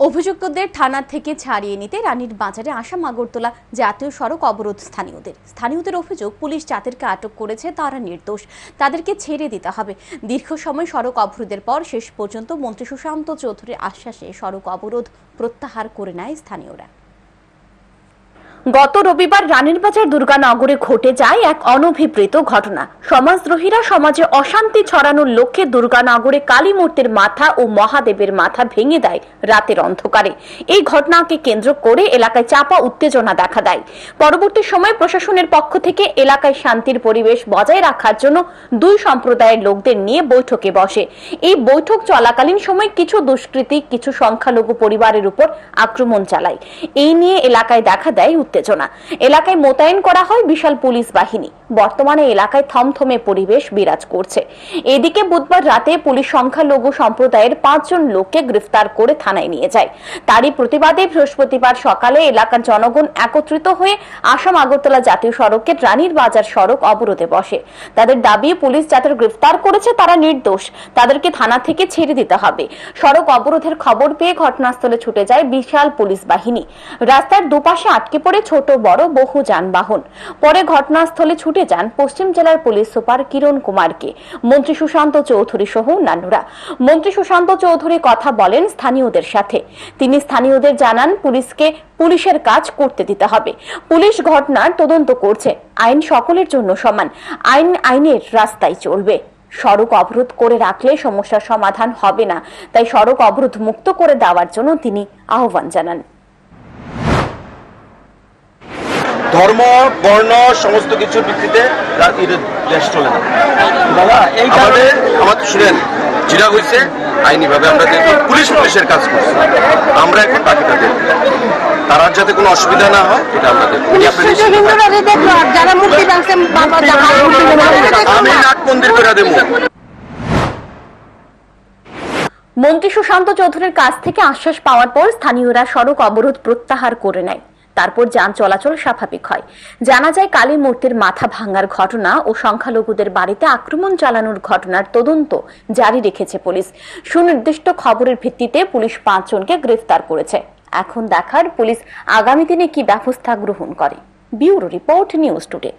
অভিযুক্তদের থানা থেকে ছাড়িয়ে নিতে রানীর বাজারে আসাম আগরতলা জাতীয় সড়ক অবরোধ স্থানীয়দের অভিযোগ, পুলিশ যাদেরকে আটক করেছে তারা নির্দোষ, তাদেরকে ছেড়ে দিতে হবে। দীর্ঘ সময় সড়ক অবরোধের পর শেষ পর্যন্ত মন্ত্রী সুশান্ত চৌধুরীর আশ্বাসে সড়ক অবরোধ প্রত্যাহার করে নেয় স্থানীয়রা। গত রবিবার রানীর বাজার দুর্গানগরে ঘটে যায় এক অনভিপ্রেত ঘটনা। সমাজদ্রোহীরা সমাজে অশান্তি ছড়ানোর লক্ষ্যে দুর্গানগরে কালী মূর্তির মাথা ও মহাদেবের মাথা ভেঙে দেয় রাতের অন্ধকারে। এই ঘটনাকে কেন্দ্র করে এলাকায় চাপা উত্তেজনা দেখা দেয়। পরবর্তী সময়ে প্রশাসনের পক্ষ থেকে এলাকায় শান্তির পরিবেশ বজায় রাখার জন্য দুই সম্প্রদায়ের লোকদের নিয়ে বৈঠকে বসে। এই বৈঠক চলাকালীন সময় কিছু দুষ্কৃতী কিছু সংখ্যালঘু পরিবারের উপর আক্রমণ চালায়। এই নিয়ে এলাকায় দেখা দেয় উত্তেজনা। এলাকায় মোতায়েন করা হয় বিশাল পুলিশ বাহিনী। বর্তমানে এলাকায় থমথমে পরিবেশ বিরাজ করছে। এদিকে বুধবার রাতে পুলিশ সংখ্যালঘু সম্প্রদায়ের 5 জন লোককে গ্রেফতার করে থানায় নিয়ে যায়। তারই প্রতিবাদে বৃহস্পতিবার সকালে এলাকার জনগণ একত্রিত হয়ে আসাম আগরতলা জাতীয় সড়কের রানীর বাজার সড়ক অবরোধে বসে। তাদের দাবি, পুলিশ যাদের গ্রেফতার করেছে তারা নির্দোষ, তাদেরকে থানা থেকে ছেড়ে দিতে হবে। সড়ক অবরোধের খবর পেয়ে ঘটনাস্থলে ছুটে যায় বিশাল পুলিশ বাহিনী। রাস্তার দুপাশে আটকে পড়ে ছোট বড় বহু যানবাহন। পরে ঘটনাস্থলে ছুটে যান পশ্চিম জেলার পুলিশ সুপার কিরণ কুমারকে, মন্ত্রী সুশান্ত চৌধুরী সহ অন্যান্যরা। মন্ত্রী সুশান্ত চৌধুরী কথা বলেন স্থানীয়দের সাথে। তিনি স্থানীয়দের জানান, পুলিশকে পুলিশের কাজ করতে দিতে হবে। পুলিশ ঘটনার তদন্ত করছে। আইন সকলের জন্য সমান, আইনের রাস্তায় চলবে। সড়ক অবরোধ করে রাখলে সমস্যার সমাধান হবে না, তাই সড়ক অবরোধ মুক্ত করে দেওয়ার জন্য তিনি আহ্বান জানান। ধর্ম বর্ণ সমস্ত কিছুর ভিত্তিতে দেশ চলে না দাদা। এই কারণে আমার শুনেন, যেটা হয়েছে আইনিভাবে আমরা দেখব, পুলিশের কাজ করছে। আমরা এখন বাকিটা দেখব, তারা যাতে কোনো অসুবিধা না হয় এটা আমরা দেখব। আমি নাট মন্দির করে দেবো। মন্ত্রী সুশান্ত চৌধুরীর কাছ থেকে আশ্বাস পাওয়ার পর স্থানীয়রা সড়ক অবরোধ প্রত্যাহার করে নেয়। তারপর যান চলাচল স্বাভাবিক হয়। জানা যায়, কালী মূর্তির মাথা ভাঙার ঘটনা ও সংখ্যালঘুদের বাড়িতে আক্রমণ চালানোর ঘটনার তদন্ত জারি রেখেছে পুলিশ। সুনির্দিষ্ট খবরের ভিত্তিতে পুলিশ 5 জনকে গ্রেফতার করেছে। এখন দেখার পুলিশ আগামী দিনে কি ব্যবস্থা গ্রহণ করে। Bureau report, news today.